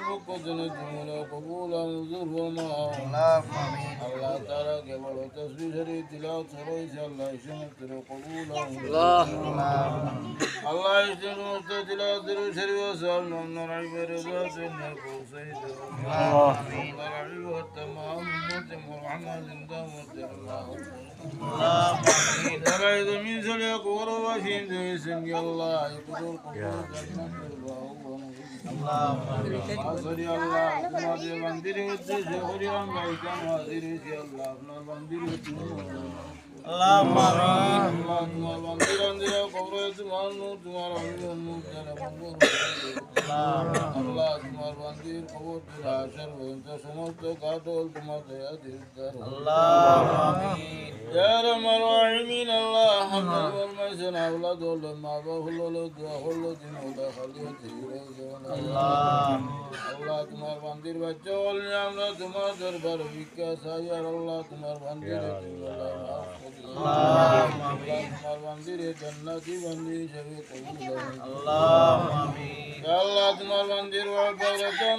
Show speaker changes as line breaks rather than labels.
وقدنا جميلا قبولا ظلما الله تعالى قبل تسبيح شريف تلاوة سرويس الله يشمت قبولا الله يشمت تلاوة سرويس شريف وسلم من العيب رضا سنة قوسيد الله العيب والتمام متم والرحمة زندام الله سرعيد من سليق ورباشين دويسن الله يقدر قبول Azri Allah, Nabi Bandiri Utte Shehuri Rangai Kan Haziri Si Allah, Nabi Bandiri Utte Allah Amin. Allah Tumar Bandiri Andira Kobro Tumar Nur Tumar Amir Nur Jana Bandur Allah Tumar Bandiri Kobro Tira Ashar Venta Sumoto Katol Tumar Daya Dirtar Allah Amin. Ya Rahman Rahimin Allah, Hamdan wal Maisan Awlad wal Ma'ba Hulul Dua Hulul Dinoda Khaliyat Hira Allah Allah तुम्हार मंदिर बच्चों नियामत तुम्हार दरबार विकास आयर अल्लाह तुम्हार मंदिर अल्लाह तुम्हार मंदिर जन्नती मंदिर सभी कबूल अल्लाह आमीन अल्लाह तुम्हार मंदिर व बरकत